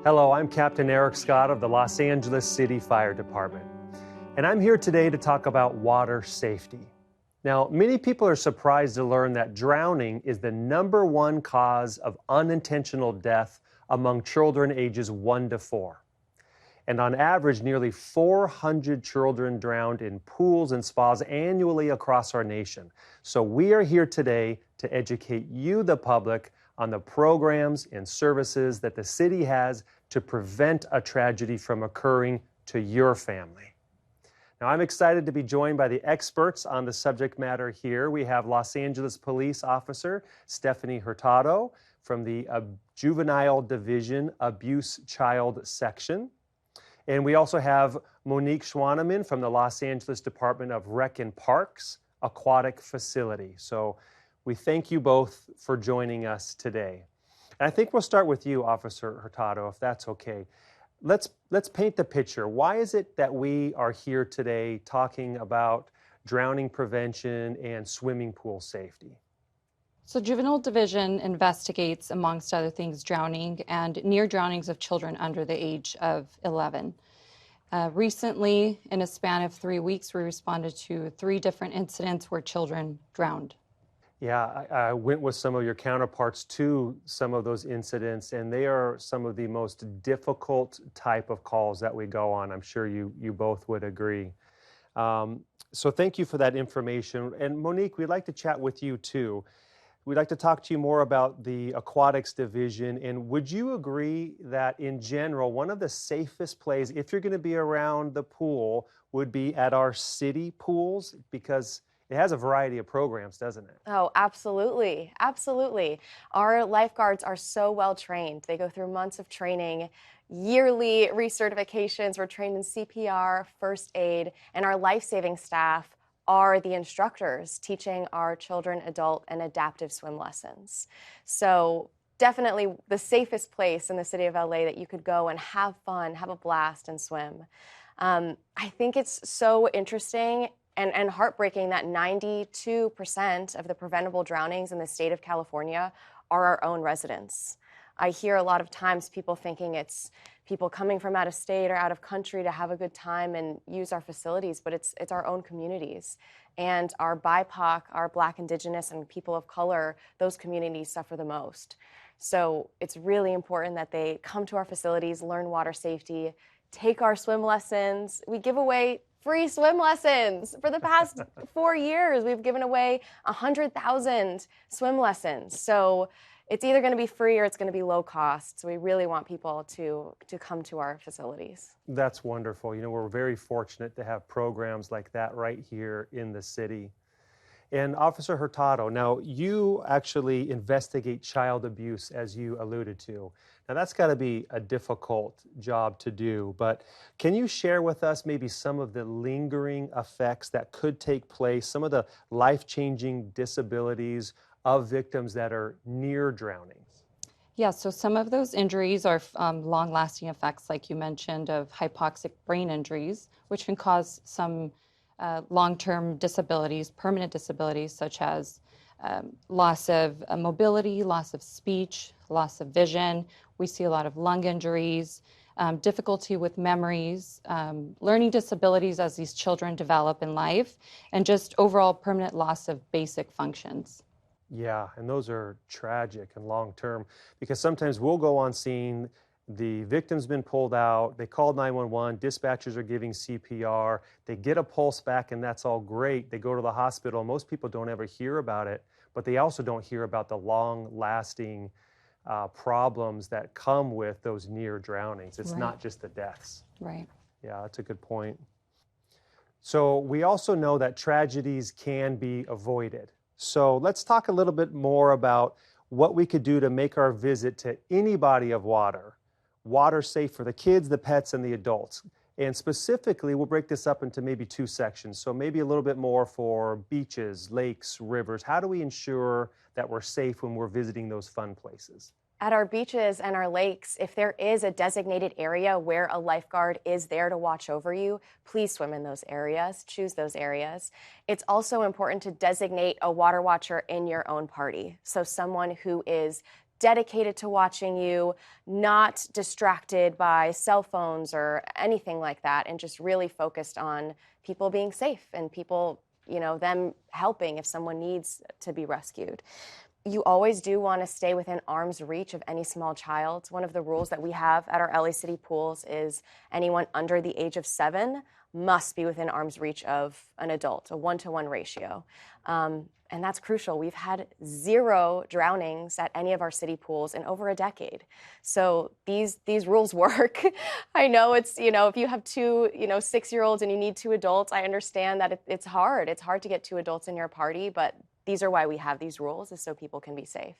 Hello, I'm Captain Eric Scott of the Los Angeles City Fire Department, and I'm here today to talk about water safety. Now, many people are surprised to learn that drowning is the #1 cause of unintentional death among children ages 1 to 4. And on average, nearly 400 children drowned in pools and spas annually across our nation. So we are here today to educate you, the public, on the programs and services that the city has to prevent a tragedy from occurring to your family. Now, I'm excited to be joined by the experts on the subject matter here. We have Los Angeles Police Officer Stephanie Hurtado from the Juvenile Division Abuse Child Section. And we also have Monique Schwaneman from the Los Angeles Department of Rec and Parks Aquatic Facility. So we thank you both for joining us today. And I think we'll start with you, Officer Hurtado, if that's okay. Let's paint the picture. Why is it that we are here today talking about drowning prevention and swimming pool safety? So Juvenile Division investigates, amongst other things, drowning and near drownings of children under the age of 11. Recently, in a span of 3 weeks, we responded to 3 different incidents where children drowned. Yeah, I went with some of your counterparts to some of those incidents, and they are some of the most difficult type of calls that we go on. I'm sure you both would agree. So thank you for that information. And Monique, we'd like to chat with you too. We'd like to talk to you more about the aquatics division. And would you agree that in general, one of the safest places, if you're going to be around the pool, would be at our city pools? Because it has a variety of programs, doesn't it? Oh, absolutely. Absolutely. Our lifeguards are so well trained. They go through months of training, yearly recertifications. We're trained in CPR, first aid, and our life-saving staff are the instructors teaching our children, adult, and adaptive swim lessons. So definitely the safest place in the city of LA that you could go and have fun, have a blast, and swim. I think it's so interesting and heartbreaking that 92% of the preventable drownings in the state of California are our own residents. I hear a lot of times people thinking it's people coming from out of state or out of country to have a good time and use our facilities, but it's our own communities. And our BIPOC, our Black, Indigenous, and people of color, those communities suffer the most. So it's really important that they come to our facilities, learn water safety, take our swim lessons. We give away free swim lessons. For the past 4 years, we've given away 100,000 swim lessons. So it's either going to be free or it's going to be low cost. So we really want people to come to our facilities. That's wonderful. You know, we're very fortunate to have programs like that right here in the city. And Officer Hurtado, now you actually investigate child abuse, as you alluded to. Now that's got to be a difficult job to do, but can you share with us maybe some of the lingering effects that could take place, some of the life-changing disabilities of victims that are near drownings? Yeah, so some of those injuries are long-lasting effects, like you mentioned, of hypoxic brain injuries, which can cause some long-term disabilities, permanent disabilities, such as loss of mobility, loss of speech, loss of vision. We see a lot of lung injuries, difficulty with memories, learning disabilities as these children develop in life, and just overall permanent loss of basic functions. Yeah, and those are tragic and long-term, because sometimes we'll go on scene, the victim's been pulled out, they called 911, dispatchers are giving CPR, they get a pulse back, and that's all great. They go to the hospital. Most people don't ever hear about it, but they also don't hear about the long-lasting problems that come with those near drownings. It's not just the deaths. Right. Yeah, that's a good point. So we also know that tragedies can be avoided. So let's talk a little bit more about what we could do to make our visit to any body of water safe for the kids, the pets, and the adults. And specifically, we'll break this up into maybe 2 sections. So maybe a little bit more for beaches, lakes, rivers. How do we ensure that we're safe when we're visiting those fun places? At our beaches and our lakes, if there is a designated area where a lifeguard is there to watch over you, please swim in those areas, choose those areas. It's also important to designate a water watcher in your own party. So someone who is dedicated to watching you, not distracted by cell phones or anything like that, and just really focused on people being safe and people, them helping if someone needs to be rescued. You always do want to stay within arm's reach of any small child. One of the rules that we have at our LA City pools is anyone under the age of 7 must be within arm's reach of an adult, a 1-to-1 ratio. And that's crucial. We've had 0 drownings at any of our city pools in over a decade. So these rules work. I know it's, if you have 2, 6-year-olds and you need 2 adults, I understand that it's hard. It's hard to get 2 adults in your party, but these are why we have these rules, is so people can be safe.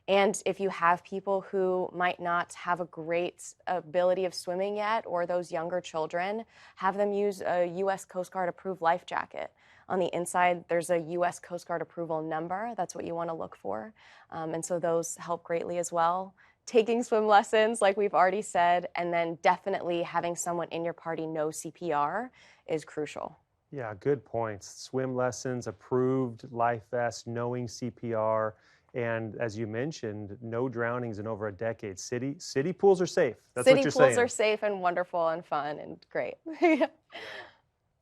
And if you have people who might not have a great ability of swimming yet, or those younger children, have them use a U.S. Coast Guard approved life jacket. On the inside, there's a U.S. Coast Guard approval number. That's what you want to look for. And so those help greatly as well. Taking swim lessons, like we've already said, and then definitely having someone in your party know CPR is crucial. Yeah, good points. Swim lessons, approved life vest, knowing CPR, and as you mentioned, no drownings in over a decade. City pools are safe. That's what you're saying. City pools are safe and wonderful and fun and great.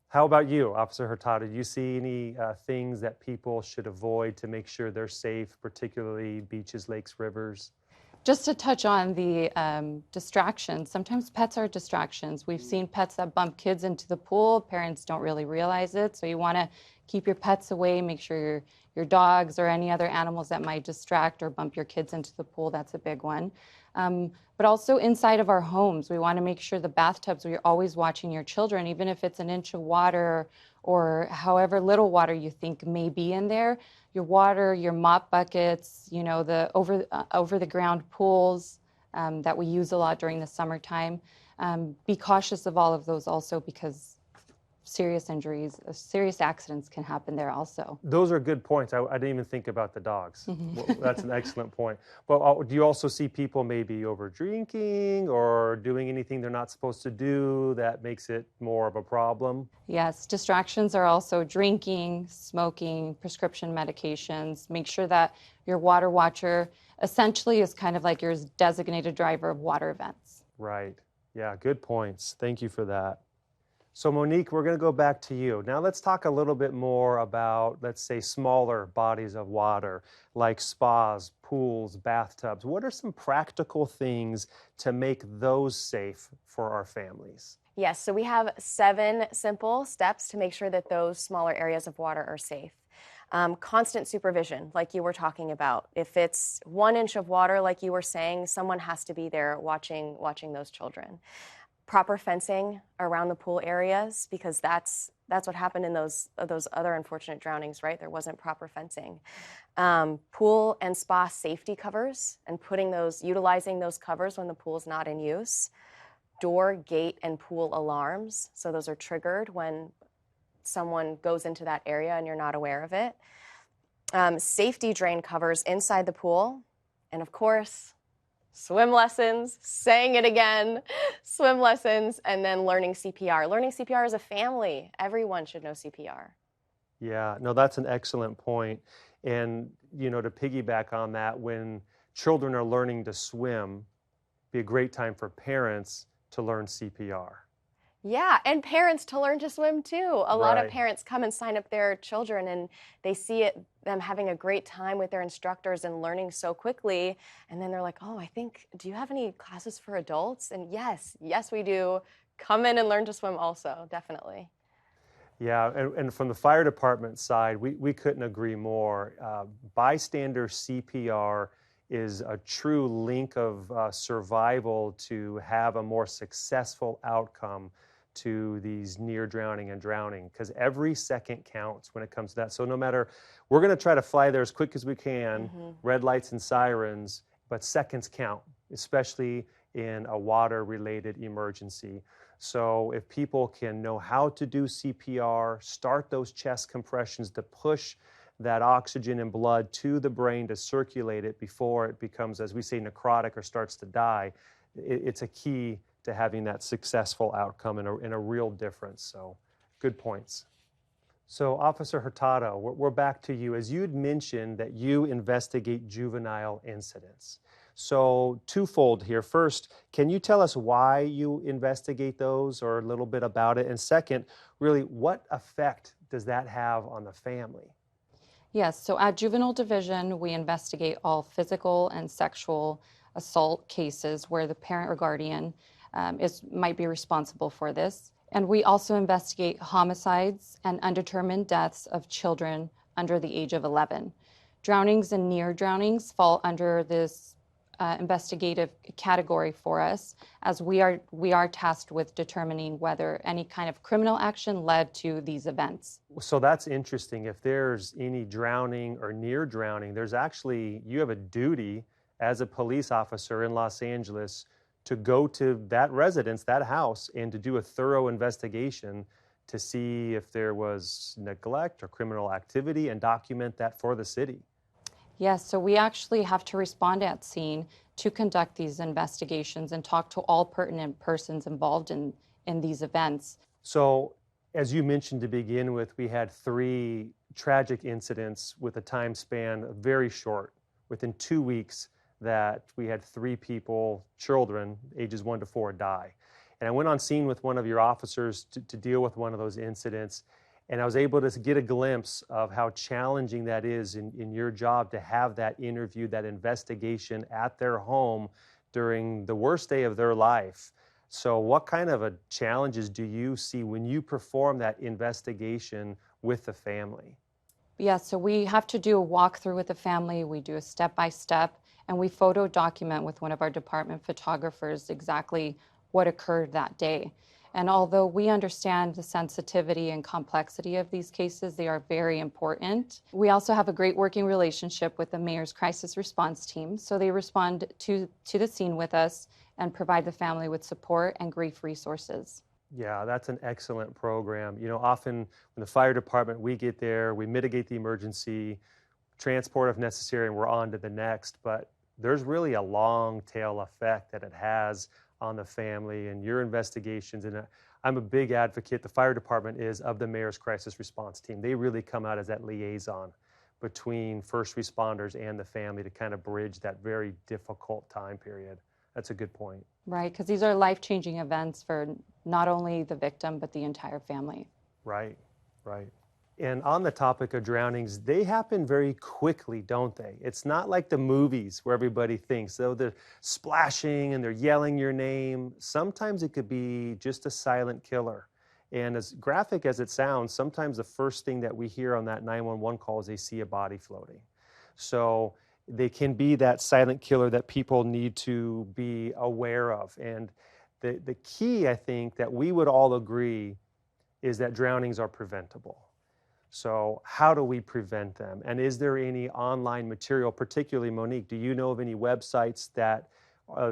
How about you, Officer Hurtado? Do you see any things that people should avoid to make sure they're safe, particularly beaches, lakes, rivers? Just to touch on the distractions, sometimes pets are distractions. We've seen pets that bump kids into the pool. Parents don't really realize it. So you want to keep your pets away, make sure your dogs or any other animals that might distract or bump your kids into the pool, that's a big one. But also inside of our homes, we want to make sure the bathtubs, we're always watching your children, even if it's an inch of water or however little water you think may be in there. Your water, your mop buckets, the over the ground pools that we use a lot during the summertime. Be cautious of all of those also, because serious injuries, serious accidents can happen there also. Those are good points. I didn't even think about the dogs. Well, that's an excellent point. But do you also see people maybe over drinking or doing anything they're not supposed to do that makes it more of a problem? Yes, distractions are also drinking, smoking, prescription medications. Make sure that your water watcher essentially is kind of like your designated driver of water events. Right. Yeah, good points. Thank you for that. So Monique, we're going to go back to you. Now let's talk a little bit more about, let's say, smaller bodies of water like spas, pools, bathtubs. What are some practical things to make those safe for our families? Yes, so we have 7 simple steps to make sure that those smaller areas of water are safe. Constant supervision, like you were talking about. If it's 1 inch of water, like you were saying, someone has to be there watching those children. Proper fencing around the pool areas, because that's what happened in those other unfortunate drownings, right? There wasn't proper fencing. Pool and spa safety covers, and utilizing those covers when the pool's not in use. Door, gate, and pool alarms, so those are triggered when someone goes into that area and you're not aware of it. Safety drain covers inside the pool, and of course, swim lessons, saying it again, swim lessons, and then learning CPR. Learning CPR as a family. Everyone should know CPR. Yeah, no, that's an excellent point. And, to piggyback on that, when children are learning to swim, be a great time for parents to learn CPR. Yeah, and parents to learn to swim too. A lot of Right. parents come and sign up their children, and they see them having a great time with their instructors and learning so quickly. And then they're like, oh, do you have any classes for adults? And yes, we do. Come in and learn to swim also, definitely. Yeah, and from the fire department side, we couldn't agree more. Bystander CPR is a true link of survival to have a more successful outcome to these near drowning and drowning, because every second counts when it comes to that. So no matter, we're going to try to fly there as quick as we can, red lights and sirens, but seconds count, especially in a water-related emergency. So if people can know how to do CPR, start those chest compressions to push that oxygen and blood to the brain to circulate it before it becomes, as we say, necrotic or starts to die, it's a key to having that successful outcome and a real difference. So good points. So, Officer Hurtado, we're back to you. As you'd mentioned that you investigate juvenile incidents. So, twofold here. First, can you tell us why you investigate those or a little bit about it? And second, really, what effect does that have on the family? Yes, so at Juvenile Division, we investigate all physical and sexual assault cases where the parent or guardian might be responsible for this. And we also investigate homicides and undetermined deaths of children under the age of 11. Drownings and near drownings fall under this investigative category for us, as we are tasked with determining whether any kind of criminal action led to these events. So that's interesting. If there's any drowning or near drowning, you have a duty as a police officer in Los Angeles to go to that residence, that house, and to do a thorough investigation to see if there was neglect or criminal activity and document that for the city. Yes, so we actually have to respond at scene to conduct these investigations and talk to all pertinent persons involved in these events. So, as you mentioned to begin with, we had 3 tragic incidents with a time span very short. Within 2 weeks, that we had 3 people, children, ages 1 to 4, die. And I went on scene with one of your officers to deal with one of those incidents. And I was able to get a glimpse of how challenging that is in your job to have that interview, that investigation at their home during the worst day of their life. So what kind of challenges do you see when you perform that investigation with the family? Yeah, so we have to do a walkthrough with the family. We do a step-by-step, and we photo document with one of our department photographers exactly what occurred that day. And although we understand the sensitivity and complexity of these cases, they are very important. We also have a great working relationship with the mayor's crisis response team. So they respond to the scene with us and provide the family with support and grief resources. Yeah, that's an excellent program. You know, often when the fire department, we get there, we mitigate the emergency, transport if necessary, and we're on to the next. But there's really a long tail effect that it has on the family and your investigations. And I'm a big advocate, the fire department is, of the mayor's crisis response team. They really come out as that liaison between first responders and the family to kind of bridge that very difficult time period. That's a good point. Right, because these are life-changing events for not only the victim, but the entire family. Right, right. And on the topic of drownings, they happen very quickly, don't they? It's not like the movies where everybody thinks, oh, they're splashing and they're yelling your name. Sometimes it could be just a silent killer. And as graphic as it sounds, sometimes the first thing that we hear on that 911 call is they see a body floating. So they can be that silent killer that people need to be aware of. And the key, I think, that we would all agree is that drownings are preventable. So how do we prevent them? And is there any online material, particularly Monique, do you know of any websites that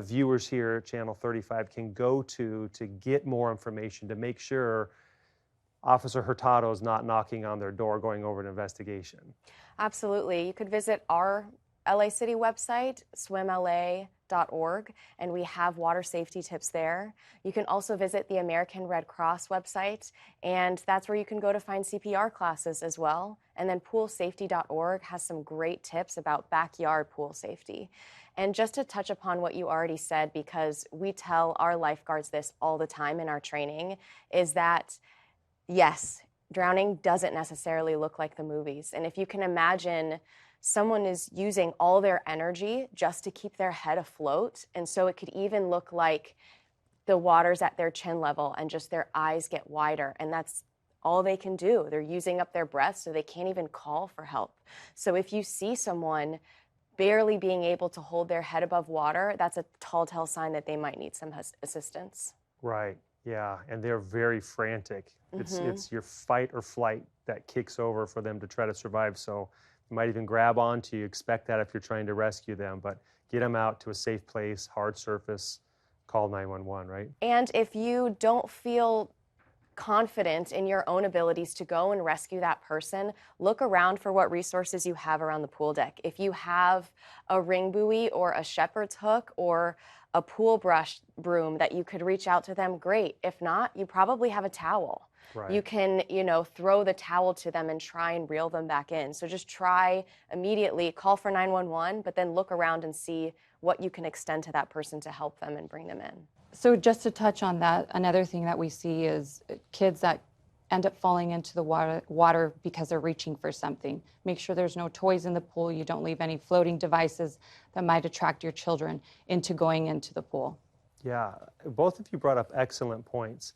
viewers here at Channel 35 can go to get more information, to make sure Officer Hurtado is not knocking on their door going over an investigation? Absolutely. You could visit our LA City website, swimla.org, and we have water safety tips there. You can also visit the American Red Cross website, and that's where you can go to find CPR classes as well. And then poolsafety.org has some great tips about backyard pool safety. And just to touch upon what you already said, because we tell our lifeguards this all the time in our training, is that, yes, drowning doesn't necessarily look like the movies. And if you can imagine, someone is using all their energy just to keep their head afloat. And so it could even look like the water's at their chin level and just their eyes get wider. And that's all they can do. They're using up their breath, so they can't even call for help. So if you see someone barely being able to hold their head above water, that's a telltale sign that they might need some assistance. Right. Yeah. And they're very frantic. It's your fight or flight that kicks over for them to try to survive. So you might even grab onto you. Expect that if you're trying to rescue them, but get them out to a safe place, hard surface, call 911, right? And if you don't feel confident in your own abilities to go and rescue that person, look around for what resources you have around the pool deck. If you have a ring buoy or a shepherd's hook or a pool brush broom that you could reach out to them, great. If not, you probably have a towel. Right. You can, throw the towel to them and try and reel them back in. So just try immediately, call for 911, but then look around and see what you can extend to that person to help them and bring them in. So just to touch on that, another thing that we see is kids that end up falling into the water because they're reaching for something. Make sure there's no toys in the pool. You don't leave any floating devices that might attract your children into going into the pool. Yeah, both of you brought up excellent points.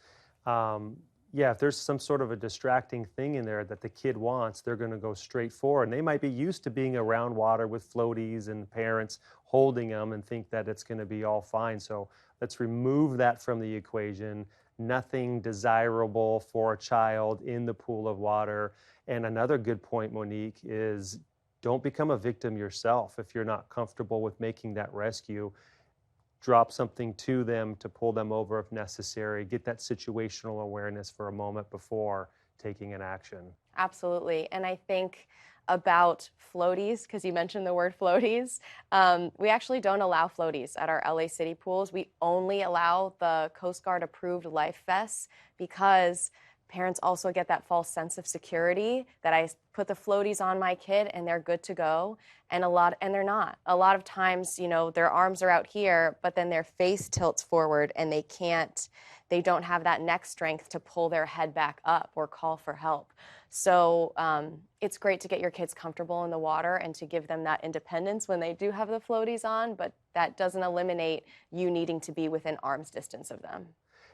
Yeah, if there's some sort of a distracting thing in there that the kid wants, they're going to go straight for it. And they might be used to being around water with floaties and parents holding them and think that it's going to be all fine. So let's remove that from the equation. Nothing desirable for a child in the pool of water. And another good point, Monique, is don't become a victim yourself if you're not comfortable with making that rescue. Drop something to them to pull them over if necessary. Get that situational awareness for a moment before taking an action. Absolutely. And I think about floaties, because you mentioned the word floaties. We actually don't allow floaties at our LA City pools. We only allow the Coast Guard approved life vests because parents also get that false sense of security that I put the floaties on my kid and they're good to go. And they're not. A lot of times, their arms are out here, but then their face tilts forward and they don't have that neck strength to pull their head back up or call for help. So it's great to get your kids comfortable in the water and to give them that independence when they do have the floaties on, but that doesn't eliminate you needing to be within arm's distance of them.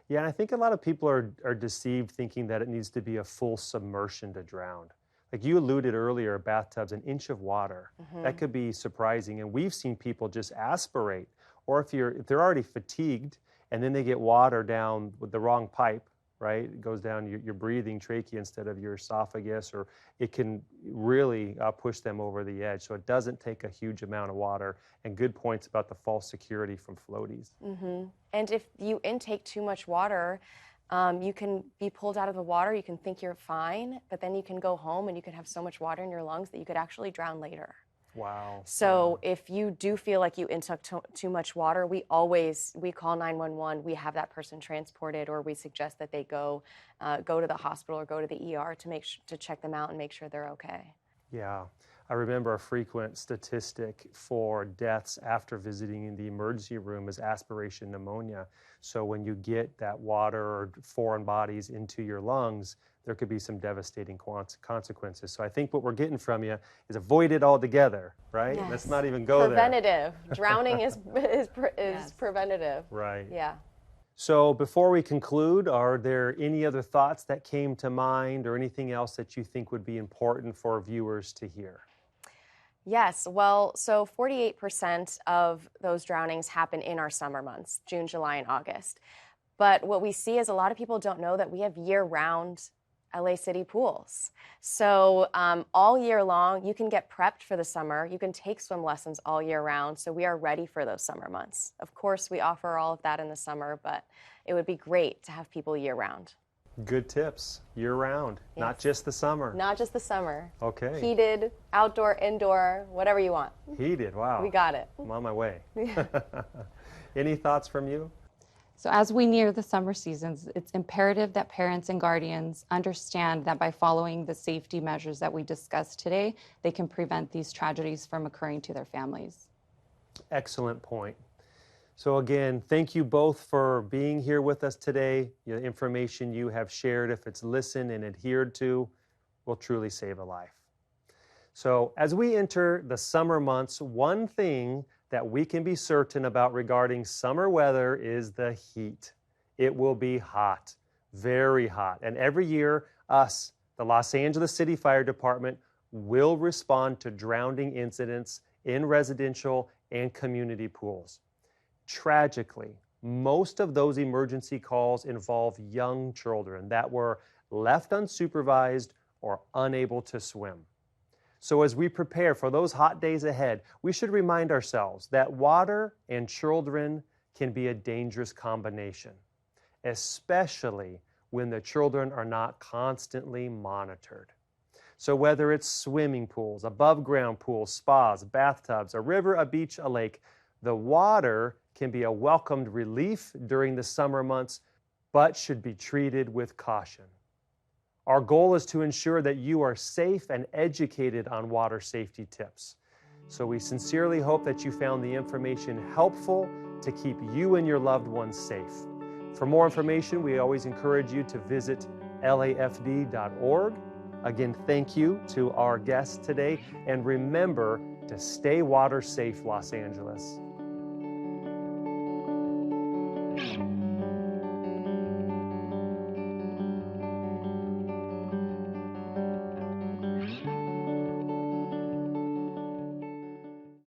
Yeah, and I think a lot of people are deceived thinking that it needs to be a full submersion to drown. Like you alluded earlier, bathtubs, an inch of water. That could be surprising. And we've seen people just aspirate. Or if they're already fatigued and then they get water down with the wrong pipe, right? It goes down your breathing trachea instead of your esophagus, or it can really push them over the edge. So it doesn't take a huge amount of water. And good points about the false security from floaties. And if you intake too much water, you can be pulled out of the water. You can think you're fine, but then you can go home and you can have so much water in your lungs that you could actually drown later. Wow. So if you do feel like you intook too much water, we call 911. We have that person transported, or we suggest that they go to the hospital or go to the ER to check them out and make sure they're okay. Yeah. I remember a frequent statistic for deaths after visiting in the emergency room is aspiration pneumonia. So when you get that water or foreign bodies into your lungs, there could be some devastating consequences. So I think what we're getting from you is avoid it altogether, right? Yes. Let's not even go Preventative. Drowning is Yes. preventative. Right. Yeah. So before we conclude, are there any other thoughts that came to mind or anything else that you think would be important for viewers to hear? Yes, well, so 48% of those drownings happen in our summer months, June, July, and August. But what we see is a lot of people don't know that we have year-round LA City pools. So all year long, you can get prepped for the summer. You can take swim lessons all year round. So we are ready for those summer months. Of course, we offer all of that in the summer, but it would be great to have people year round. Good tips, year round, Yes. not just the summer. Not just the summer. Okay. Heated, outdoor, indoor, whatever you want. Heated, wow. We got it. I'm on my way. Any thoughts from you? So as we near the summer seasons, it's imperative that parents and guardians understand that by following the safety measures that we discussed today, they can prevent these tragedies from occurring to their families. Excellent point. So again, thank you both for being here with us today. The information you have shared, if it's listened and adhered to, will truly save a life. So as we enter the summer months, one thing that we can be certain about regarding summer weather is the heat. It will be hot, very hot. And every year, us, the Los Angeles City Fire Department, will respond to drowning incidents in residential and community pools. Tragically, most of those emergency calls involve young children that were left unsupervised or unable to swim. So as we prepare for those hot days ahead, we should remind ourselves that water and children can be a dangerous combination, especially when the children are not constantly monitored. So whether it's swimming pools, above ground pools, spas, bathtubs, a river, a beach, a lake, the water can be a welcomed relief during the summer months, but should be treated with caution. Our goal is to ensure that you are safe and educated on water safety tips. So we sincerely hope that you found the information helpful to keep you and your loved ones safe. For more information, we always encourage you to visit LAFD.org. Again, thank you to our guests today, and remember to stay water safe, Los Angeles.